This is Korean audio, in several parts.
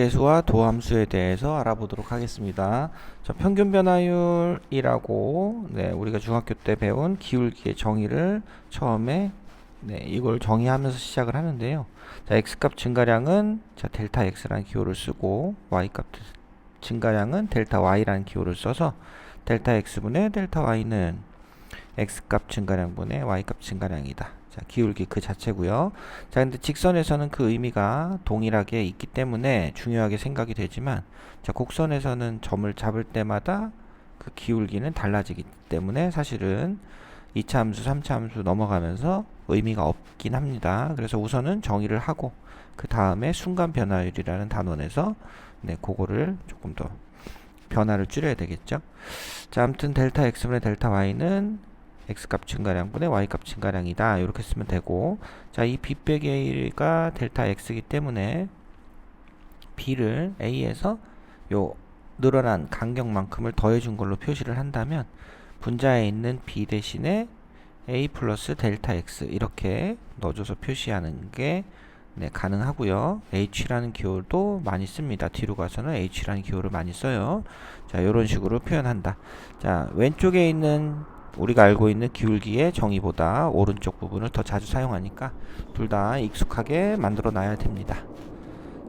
계수와 도함수에 대해서 알아보도록 하겠습니다. 자, 평균 변화율이라고 우리가 중학교 때 배운 기울기의 정의를 처음에 이걸 정의하면서 시작을 하는데요. 자, x값 증가량은 델타 x라는 기호를 쓰고 y값 증가량은 델타 y라는 기호를 써서 델타 x분의 델타 y는 x값 증가량분의 y값 증가량이다. 자, 기울기 그 자체고요. 자, 근데 직선에서는 그 의미가 동일하게 있기 때문에 중요하게 생각이 되지만, 자, 곡선에서는 점을 잡을 때마다 그 기울기는 달라지기 때문에 사실은 2차 함수, 3차 함수 넘어가면서 의미가 없긴 합니다. 그래서 우선은 정의를 하고 그 다음에 순간 변화율이라는 단원에서 그거를 조금 더 변화를 줄여야 되겠죠. 자, 아무튼 델타 x분의 델타 y는 x값 증가량분의 y값 증가량이다. 이렇게 쓰면 되고, 자, 이 b 빼기 a가 델타 x이기 때문에 b를 a에서 요 늘어난 간격만큼을 더해준 걸로 표시를 한다면 분자에 있는 b 대신에 a 플러스 델타 x 이렇게 넣어줘서 표시하는 게 가능하고요. h라는 기호도 많이 씁니다. 뒤로 가서는 h라는 기호를 많이 써요. 자, 이런 식으로 표현한다. 자, 왼쪽에 있는 우리가 알고 있는 기울기의 정의보다 오른쪽 부분을 더 자주 사용하니까 둘 다 익숙하게 만들어 놔야 됩니다.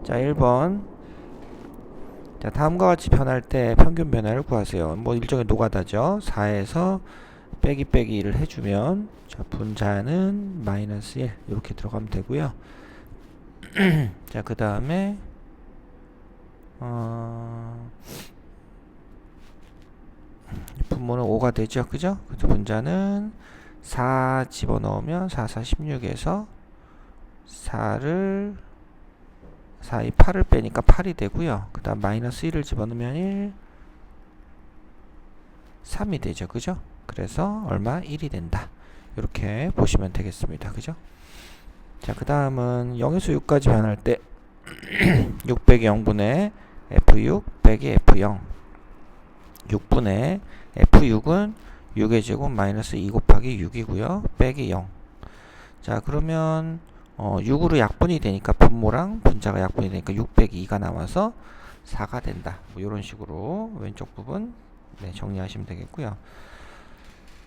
자, 1번. 자, 다음과 같이 변할 때 평균 변화를 구하세요. 뭐 일종의 노가다죠. 4에서 빼기 1을 해주면, 자, 분자는 마이너스 1 이렇게 들어가면 되고요. 자, 그 다음에 분모는 5가 되죠. 그죠? 그래서 분자는 4 집어넣으면 4, 4, 16에서 4를 4, 2, 8을 빼니까 8이 되고요. 그 다음 마이너스 1을 집어넣으면 1, 3이 되죠. 그죠? 그래서 얼마? 1이 된다. 이렇게 보시면 되겠습니다. 그죠? 자, 그 다음은 0에서 6까지 변할 때 6 빼기 0분의 F6 빼기 F0 6분의 F6은 6의 제곱 마이너스 2 곱하기 6이고요. 빼기 0. 자, 그러면 6으로 약분이 되니까 분모랑 분자가 약분이 되니까 6 빼기 2가 나와서 4가 된다. 뭐 이런 식으로 왼쪽 부분 정리하시면 되겠고요.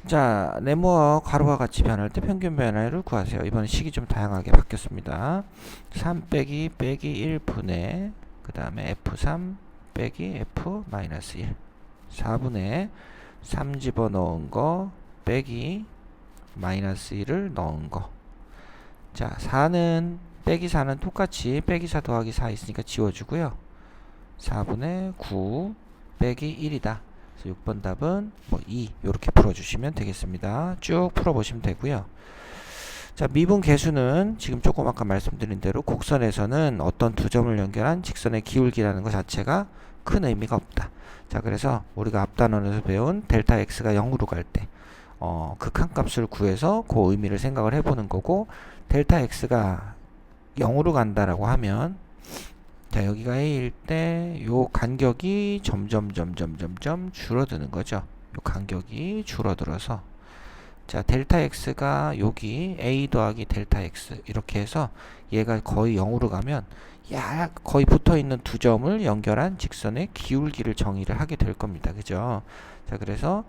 자, 네모와 괄호와 같이 변할 때 평균 변화율을 구하세요. 이번엔 식이 좀 다양하게 바뀌었습니다. 3 빼기 1분의 그 다음에 F3 빼기 F 마이너스 1 4분의 3 집어넣은 거 빼기 마이너스 1을 넣은 거. 자, 4는 빼기 4는 똑같이 빼기 4 더하기 4 있으니까 지워주고요. 4분의 9 빼기 1이다. 그래서 6번 답은 뭐 2 이렇게 풀어주시면 되겠습니다. 쭉 풀어보시면 되고요. 자, 미분 계수는 지금 조금 아까 말씀드린 대로 곡선에서는 어떤 두 점을 연결한 직선의 기울기라는 것 자체가 큰 의미가 없다. 자, 그래서 우리가 앞 단원에서 배운 델타 x가 0으로 갈 때 극한값을 구해서 그 의미를 생각을 해보는 거고, 델타 x가 0으로 간다라고 하면, 자, 여기가 a일 때 요 간격이 점점 줄어드는 거죠. 요 간격이 줄어들어서, 자, 델타 x가 여기 a 더하기 델타 x 이렇게 해서 얘가 거의 0으로 가면 거의 붙어있는 두 점을 연결한 직선의 기울기를 정의를 하게 될 겁니다. 그죠? 자, 그래서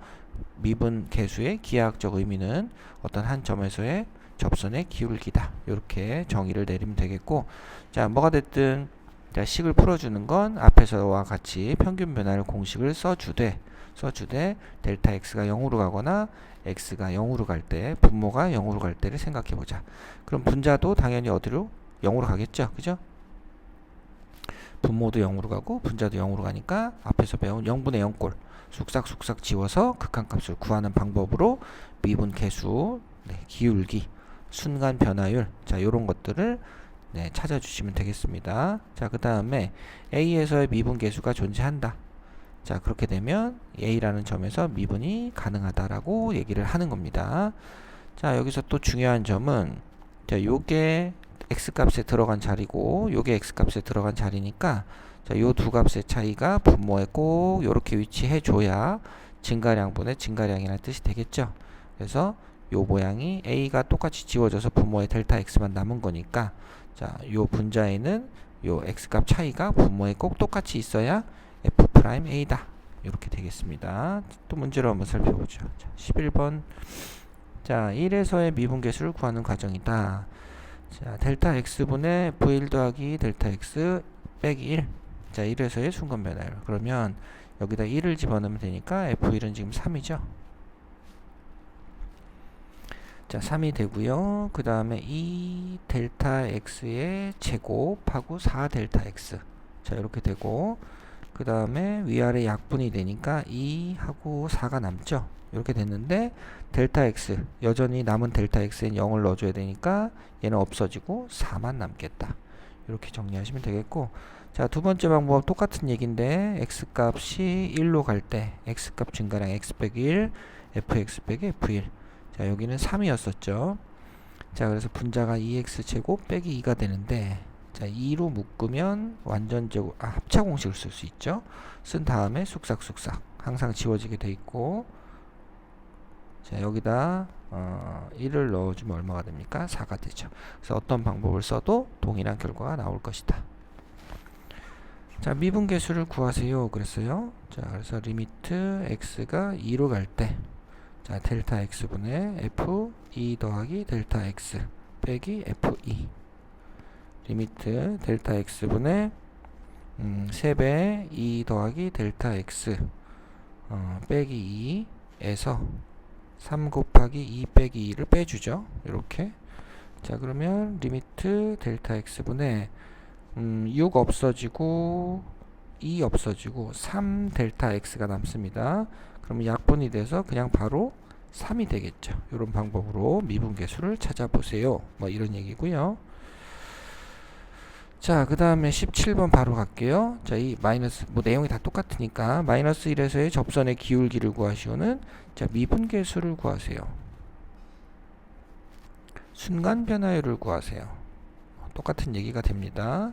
미분 계수의 기하학적 의미는 어떤 한 점에서의 접선의 기울기다. 이렇게 정의를 내리면 되겠고, 자, 뭐가 됐든 식을 풀어주는 건 앞에서와 같이 평균 변화를 공식을 써주되 델타 x가 0으로 가거나 x가 0으로 갈 때, 분모가 0으로 갈 때를 생각해 보자. 그럼 분자도 당연히 어디로? 0으로 가겠죠. 그죠? 분모도 0으로 가고 분자도 0으로 가니까 앞에서 배운 0분의 0꼴 쑥싹 지워서 극한값을 구하는 방법으로 미분 계수, 기울기, 순간 변화율, 자, 요런 것들을 찾아주시면 되겠습니다. 자, 그 다음에 A에서의 미분 계수가 존재한다. 자, 그렇게 되면 A라는 점에서 미분이 가능하다라고 얘기를 하는 겁니다. 자, 여기서 또 중요한 점은, 자, 요게 x값에 들어간 자리고 요게 x값에 들어간 자리니까, 자, 요 두 값의 차이가 분모에 꼭 요렇게 위치해 줘야 증가량분의 증가량이라는 뜻이 되겠죠. 그래서 요 모양이 a가 똑같이 지워져서 분모에 델타 x만 남은 거니까, 자, 요 분자에는 요 x값 차이가 분모에 꼭 똑같이 있어야 f'A다. 이렇게 되겠습니다. 또 문제로 한번 살펴보죠. 자, 11번. 자, 1에서의 미분계수를 구하는 과정이다. 자, 델타 x분의 f1 더하기 델타 x 빼기 1. 자, 1에서의 순간 변화율. 그러면 여기다 1을 집어넣으면 되니까 f1은 지금 3이죠. 자, 3이 되고요. 그 다음에 2 델타 x의 제곱하고 4 델타 x. 자, 이렇게 되고, 그 다음에 위아래 약분이 되니까 2하고 4가 남죠. 이렇게 됐는데 델타 x, 여전히 남은 델타 x엔 0을 넣어줘야 되니까 얘는 없어지고 4만 남겠다. 이렇게 정리하시면 되겠고, 자, 두 번째 방법 똑같은 얘기인데 x값이 1로 갈 때 x값 증가량 x 빼기 1, fx 빼기 f1. 자, 여기는 3이었었죠. 자, 그래서 분자가 2x 제곱 빼기 2가 되는데, 자, 2로 묶으면 완전제곱, 합차 공식을 쓸 수 있죠. 쓴 다음에 쑥삭쑥삭 항상 지워지게 돼 있고, 자, 여기다 1을 넣어주면 얼마가 됩니까? 4가 되죠. 그래서 어떤 방법을 써도 동일한 결과가 나올 것이다. 자, 미분계수를 구하세요. 그랬어요. 자, 그래서 리미트 x가 2로 갈 때, 자, 델타 x분의 f 2 더하기 델타 x 빼기 f2. 리미트 델타 x분의 3배 2 더하기 델타 x 빼기 2에서 3 곱하기 2 빼기 2를 빼주죠. 이렇게. 자, 그러면 리미트 델타 x분의 6 없어지고 2 없어지고 3 델타 x가 남습니다. 그러면 약분이 돼서 그냥 바로 3이 되겠죠. 이런 방법으로 미분계수를 찾아보세요. 뭐 이런 얘기고요. 자, 그 다음에 17번 바로 갈게요. 자, 이 마이너스, 뭐 내용이 다 똑같으니까 마이너스 1에서의 접선의 기울기를 구하시오는, 자, 미분계수를 구하세요. 순간 변화율을 구하세요. 똑같은 얘기가 됩니다.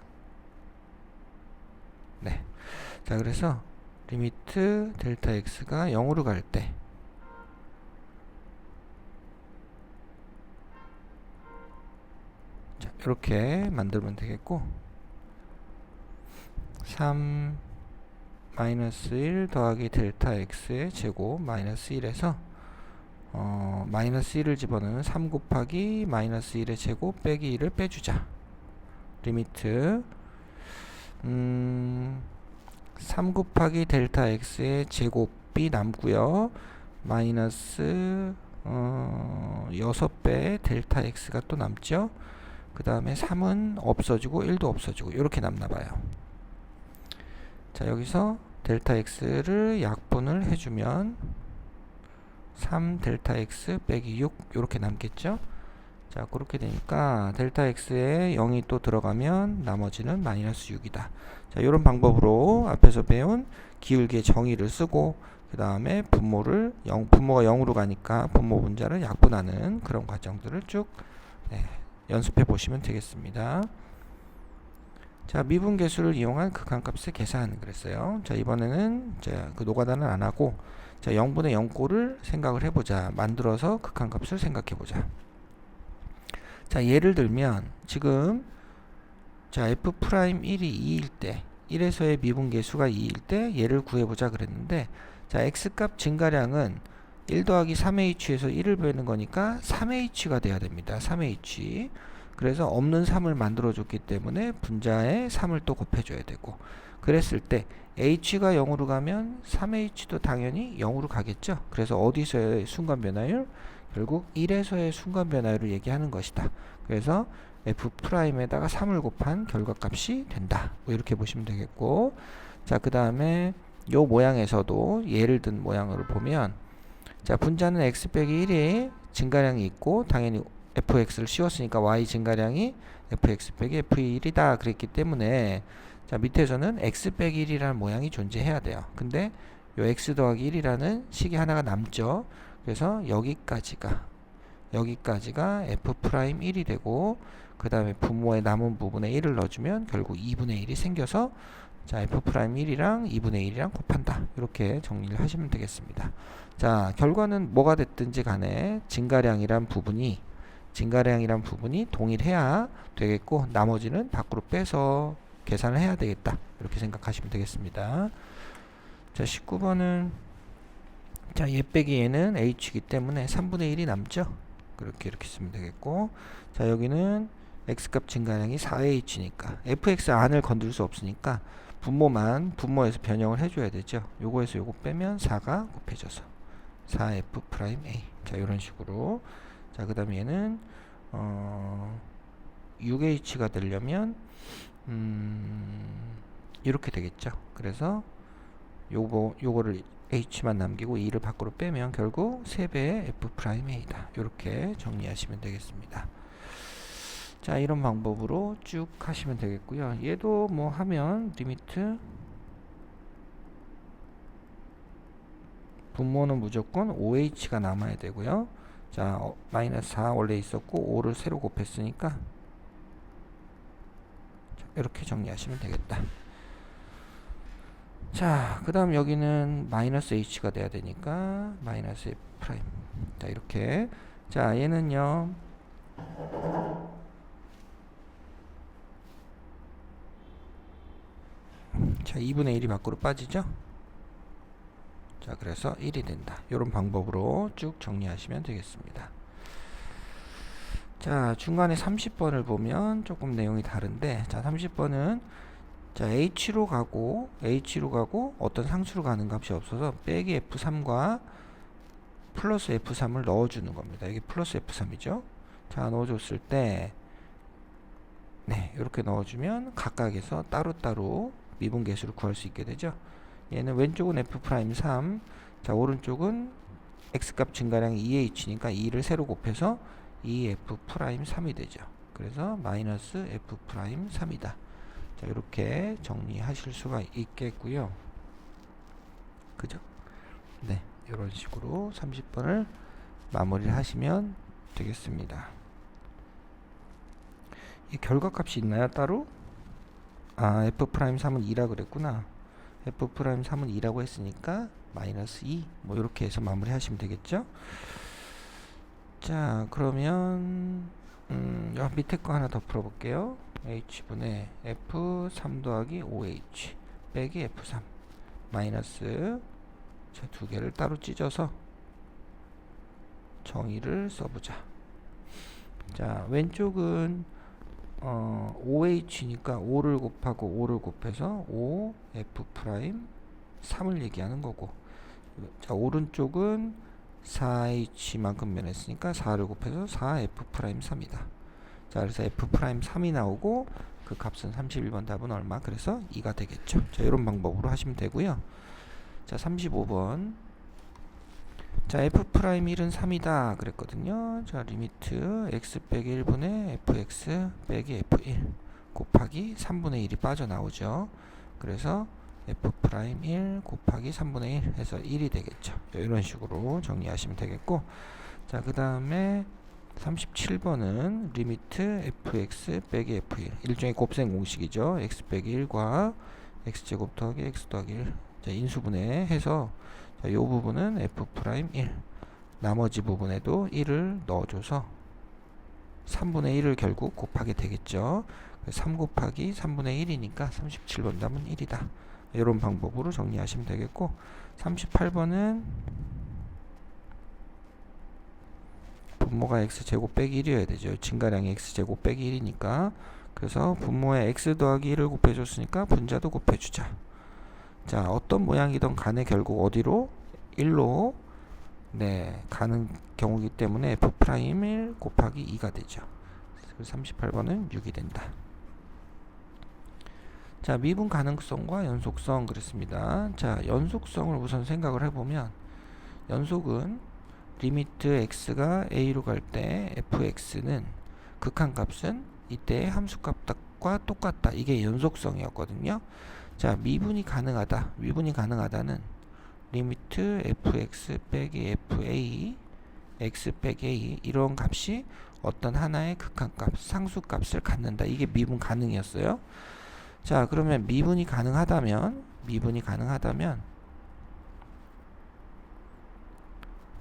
네. 자, 그래서 리미트 델타 x가 0으로 갈 때, 자, 이렇게 만들면 되겠고, 3 마이너스 1 더하기 델타 x의 제곱 마이너스 1에서 마이너스 1을 집어넣으면 3 곱하기 마이너스 1의 제곱 빼기 1을 빼주자. 리미트 3 곱하기 델타 x의 제곱이 남고요. 마이너스 6배 델타 x가 또 남죠. 그 다음에 3은 없어지고 1도 없어지고 이렇게 남나봐요. 자, 여기서 델타 x를 약분을 해주면 3 델타 x 빼기 6 이렇게 남겠죠. 자, 그렇게 되니까 델타 x에 0이 또 들어가면 나머지는 마이너스 6이다. 자, 이런 방법으로 앞에서 배운 기울기의 정의를 쓰고, 그 다음에 분모가 0으로 가니까 분모 분자를 약분하는 그런 과정들을 쭉 연습해 보시면 되겠습니다. 자, 미분계수를 이용한 극한값의 계산 그랬어요. 자, 이번에는 그 노가다는 안 하고, 자, 0분의 0꼴을 생각을 해보자. 만들어서 극한값을 생각해보자. 자, 예를 들면 지금 자, f'1이 2일 때, 1에서의 미분계수가 2일 때 얘를 구해보자 그랬는데, 자, x값 증가량은 1 더하기 3h에서 1을 빼는 거니까 3h가 돼야 됩니다. 3h. 그래서 없는 3을 만들어줬기 때문에 분자에 3을 또 곱해줘야 되고, 그랬을 때 h가 0으로 가면 3h도 당연히 0으로 가겠죠. 그래서 어디서의 순간 변화율? 결국 1에서의 순간 변화율을 얘기하는 것이다. 그래서 f'에다가 3을 곱한 결과값이 된다. 뭐 이렇게 보시면 되겠고, 자, 그 다음에 요 모양에서도 예를 든 모양으로 보면, 자, 분자는 x 빼기 1이 증가량이 있고 당연히 fx를 씌웠으니까 y 증가량이 fx 빼기 f1이다 그랬기 때문에, 자, 밑에서는 x 빼기 1이라는 모양이 존재해야 돼요. 근데 요 x 더하기 1이라는 식이 하나가 남죠. 그래서 여기까지가 f'1이 되고, 그 다음에 분모의 남은 부분에 1을 넣어주면 결국 2분의 1이 생겨서, 자, f'1이랑 2분의 1이랑 곱한다. 이렇게 정리를 하시면 되겠습니다. 자, 결과는 뭐가 됐든지 간에 증가량이란 부분이 동일해야 되겠고, 나머지는 밖으로 빼서 계산을 해야 되겠다. 이렇게 생각하시면 되겠습니다. 자, 19번은 자, 얘 빼기 얘는 h이기 때문에 3분의 1이 남죠. 이렇게 쓰면 되겠고, 자, 여기는 x값 증가량이 4h니까 fx 안을 건들 수 없으니까 분모에서 변형을 해줘야 되죠. 요거에서 요거 빼면 4가 곱해져서 4f'a. 자, 이런 식으로. 자, 그 다음에 얘는 6h가 되려면 이렇게 되겠죠. 그래서 요거를 h만 남기고 2를 밖으로 빼면 결국 3배의 f'a다. 이렇게 정리하시면 되겠습니다. 자, 이런 방법으로 쭉 하시면 되겠고요. 얘도 뭐 하면 리미트 분모는 무조건 5h가 남아야 되고요. 자, 마이너스 4 원래 있었고 5를 새로 곱했으니까 자, 이렇게 정리하시면 되겠다. 자, 그 다음 여기는 마이너스 h가 돼야 되니까 마이너스 f 프라임. 자, 이렇게. 자, 얘는요 자, 2분의 1이 밖으로 빠지죠. 자, 그래서 1이 된다. 이런 방법으로 쭉 정리하시면 되겠습니다. 자, 중간에 30번을 보면 조금 내용이 다른데, 자, 30번은 자, h로 가고 어떤 상수로 가는 값이 없어서 빼기 f3과 플러스 f3을 넣어주는 겁니다. 이게 플러스 f3이죠. 자, 넣어줬을 때 네, 이렇게 넣어주면 각각에서 따로따로 미분계수를 구할 수 있게 되죠. 얘는 왼쪽은 f'3, 자, 오른쪽은 x값 증가량이 2h니까 2를 세로 곱해서 2f'3이 되죠. 그래서 마이너스 f'3이다. 자, 이렇게 정리하실 수가 있겠고요. 그죠? 네, 이런 식으로 30번을 마무리를 하시면 되겠습니다. 이 결과값이 있나요, 따로? 아, f'3은 2라 그랬구나. f'3은 2라고 했으니까 마이너스 2, 뭐 이렇게 해서 마무리 하시면 되겠죠. 자, 그러면 밑에 거 하나 더 풀어볼게요. h분의 f3 더하기 5h 빼기 f3 마이너스, 자, 두 개를 따로 찢어서 정의를 써보자. 자, 왼쪽은 5h니까 5를 곱하고 5를 곱해서 5f'3을 얘기하는 거고, 자, 오른쪽은 4h만큼 변했으니까 4를 곱해서 4f'3이다. 자, 그래서 f'3이 나오고 그 값은 31번 답은 얼마? 그래서 2가 되겠죠. 자, 이런 방법으로 하시면 되고요. 자, 35번. 자, f'1은 3이다 그랬거든요. 자, 리미트 x 빼기 1분의 fx 빼기 f1 곱하기 3분의 1이 빠져나오죠. 그래서 f'1 곱하기 3분의 1 해서 1이 되겠죠. 이런 식으로 정리하시면 되겠고, 자, 그 다음에 37번은 리미트 fx 빼기 f1 일종의 곱셈 공식이죠. x 빼기 1과 x제곱 더하기 x 더하기 1, 자, 인수분해 해서, 자, 이 부분은 f'1, 나머지 부분에도 1을 넣어줘서 3분의 1을 결국 곱하게 되겠죠. 3 곱하기 3분의 1이니까 37번 답은 1이다. 이런 방법으로 정리하시면 되겠고, 38번은 분모가 x제곱 빼기 1이어야 되죠. 증가량이 x제곱 빼기 1이니까. 그래서 분모에 x 더하기 1을 곱해줬으니까 분자도 곱해주자. 자, 어떤 모양이든 간에 결국 어디로? 1로 네, 가는 경우이기 때문에 f'1 곱하기 2가 되죠. 그래서 38번은 6이 된다. 자, 미분 가능성과 연속성 그랬습니다. 자, 연속성을 우선 생각을 해보면, 연속은 리미트 x가 a로 갈 때 fx는 극한값은 이때 함수값과 똑같다. 이게 연속성이었거든요. 자, 미분이 가능하다는 리미트 fx 빼기 fa x 빼기 a 이런 값이 어떤 하나의 극한값, 상수값을 갖는다. 이게 미분 가능이었어요. 자, 그러면 미분이 가능하다면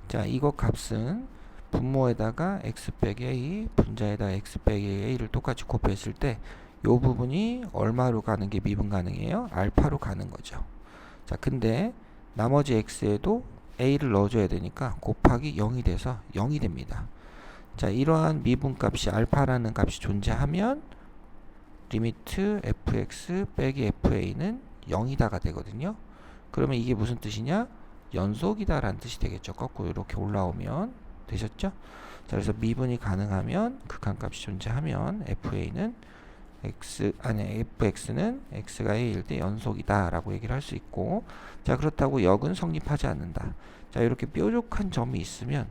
자, 이거 값은 분모에다가 x 빼기 a, 분자에다가 x 빼기 a를 똑같이 곱했을 때 요 부분이 얼마로 가는 게 미분 가능해요? 알파로 가는 거죠. 자, 근데 나머지 x에도 a를 넣어줘야 되니까 곱하기 0이 돼서 0이 됩니다. 자, 이러한 미분 값이 알파라는 값이 존재하면 리미트 fx 빼기 fa는 0이다가 되거든요. 그러면 이게 무슨 뜻이냐? 연속이다 라는 뜻이 되겠죠. 거꾸로 이렇게 올라오면 되셨죠? 자, 그래서 미분이 가능하면 극한값이 존재하면 fa는 fx는 x가 a일 때 연속이다 라고 얘기를 할 수 있고, 자, 그렇다고 역은 성립하지 않는다. 자, 이렇게 뾰족한 점이 있으면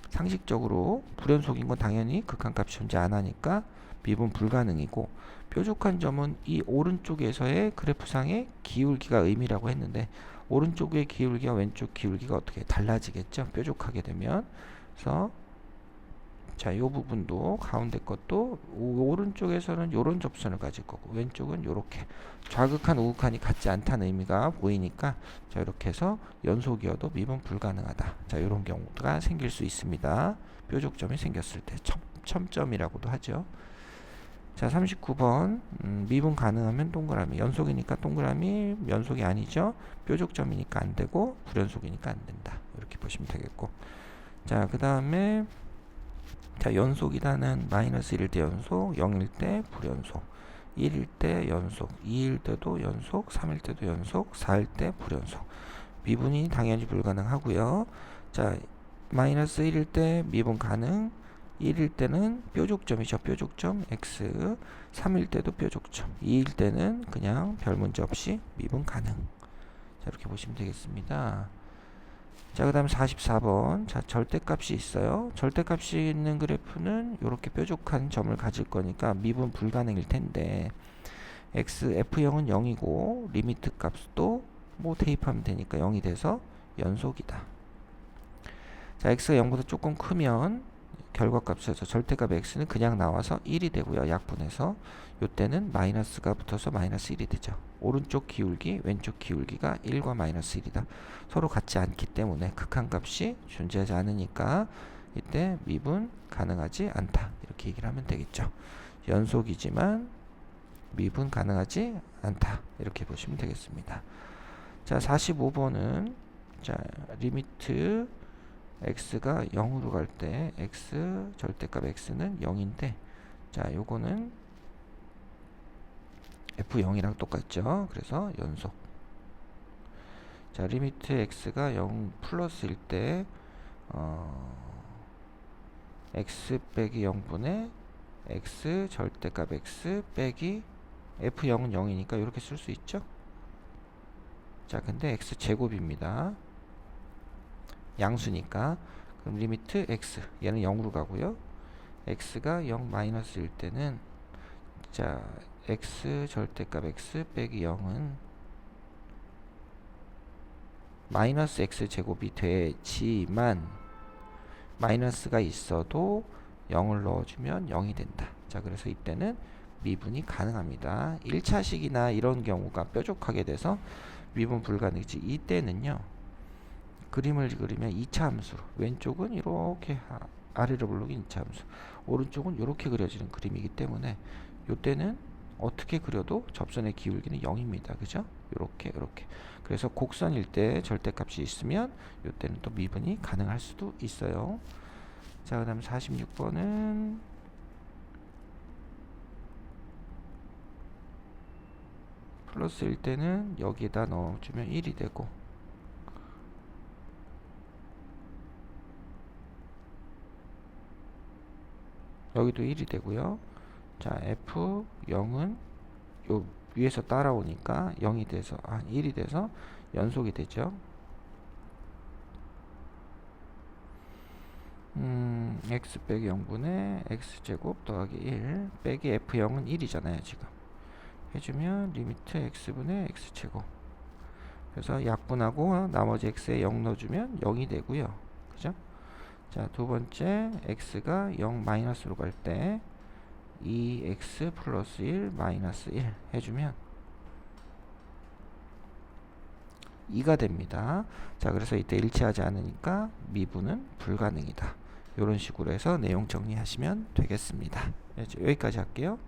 상식적으로 불연속인 건 당연히 극한값이 존재 안 하니까 미분 불가능이고, 뾰족한 점은 이 오른쪽에서의 그래프상의 기울기가 의미라고 했는데, 오른쪽의 기울기와 왼쪽 기울기가 어떻게 달라지겠죠? 뾰족하게 되면. 그래서 자, 이 부분도 가운데 것도 오른쪽에서는 이런 접선을 가질 거고, 왼쪽은 이렇게 좌극한 우극한이 같지 않다는 의미가 보이니까, 자, 이렇게 해서 연속이어도 미분 불가능하다. 자, 이런 경우가 생길 수 있습니다. 뾰족점이 생겼을 때 첨점이라고도 하죠. 자, 39번 미분 가능하면 동그라미, 연속이니까 동그라미, 연속이 아니죠. 뾰족점이니까 안 되고 불연속이니까 안 된다. 이렇게 보시면 되겠고, 자, 그 다음에 자, 연속이다는 마이너스 1일 때 연속, 0일 때 불연속, 1일 때 연속, 2일 때도 연속, 3일 때도 연속, 4일 때 불연속. 미분이 당연히 불가능하고요. 자, 마이너스 1일 때 미분 가능, 1일 때는 뾰족점이죠. 뾰족점 x, 3일 때도 뾰족점, 2일 때는 그냥 별 문제 없이 미분 가능. 자, 이렇게 보시면 되겠습니다. 자, 그 다음 44번. 자, 절대값이 있어요. 절대값이 있는 그래프는 이렇게 뾰족한 점을 가질 거니까 미분 불가능일 텐데, f0은 0이고 리미트 값도 뭐 대입하면 되니까 0이 돼서 연속이다. 자, x가 0보다 조금 크면 결과값에서 절대값 x는 그냥 나와서 1이 되고요. 약분해서 이때는 마이너스가 붙어서 마이너스 1이 되죠. 오른쪽 기울기, 왼쪽 기울기가 1과 마이너스 1이다. 서로 같지 않기 때문에 극한값이 존재하지 않으니까 이때 미분 가능하지 않다. 이렇게 얘기를 하면 되겠죠. 연속이지만 미분 가능하지 않다. 이렇게 보시면 되겠습니다. 자, 45번은 자, 리미트 x가 0으로 갈 때 x 절대값 x는 0인데, 자, 요거는 f0이랑 똑같죠. 그래서 연속. 자, 리미트 x가 0 플러스일 때 x 빼기 0분의 x 절대값 x 빼기 f0은 0이니까 이렇게 쓸 수 있죠. 자, 근데 x 제곱입니다. 양수니까. 그럼 리미트 x, 얘는 0으로 가고요. x가 0 마이너스일 때는 자, x 절대값 x 빼기 0은 마이너스 x 제곱이 되지만 마이너스가 있어도 0을 넣어주면 0이 된다. 자, 그래서 이때는 미분이 가능합니다. 1차식이나 이런 경우가 뾰족하게 돼서 미분 불가능이지. 이때는요, 그림을 그리면 2차 함수로, 왼쪽은 이렇게 아래로 블록인 2차 함수, 오른쪽은 이렇게 그려지는 그림이기 때문에 이때는 어떻게 그려도 접선의 기울기는 0입니다. 그죠? 이렇게. 그래서 곡선일 때 절대값이 있으면 이때는 또 미분이 가능할 수도 있어요. 자, 그 다음 46번은 플러스일 때는 여기에다 넣어주면 1이 되고, 여기도 1이 되고요. 자, f0은 요 위에서 따라오니까 0이 돼서 1이 돼서 연속이 되죠. x 빼기 0분의 x제곱 더하기 1 빼기 f0은 1이잖아요. 지금 해주면 리미트 x분의 x제곱, 그래서 약분하고 나머지 x에 0 넣어주면 0이 되고요. 그죠? 자, 두 번째 x가 0 마이너스로 갈 때 2x 플러스 1 마이너스 1 해주면 2가 됩니다. 자, 그래서 이때 일치하지 않으니까 미분은 불가능이다. 이런 식으로 해서 내용 정리하시면 되겠습니다. 여기까지 할게요.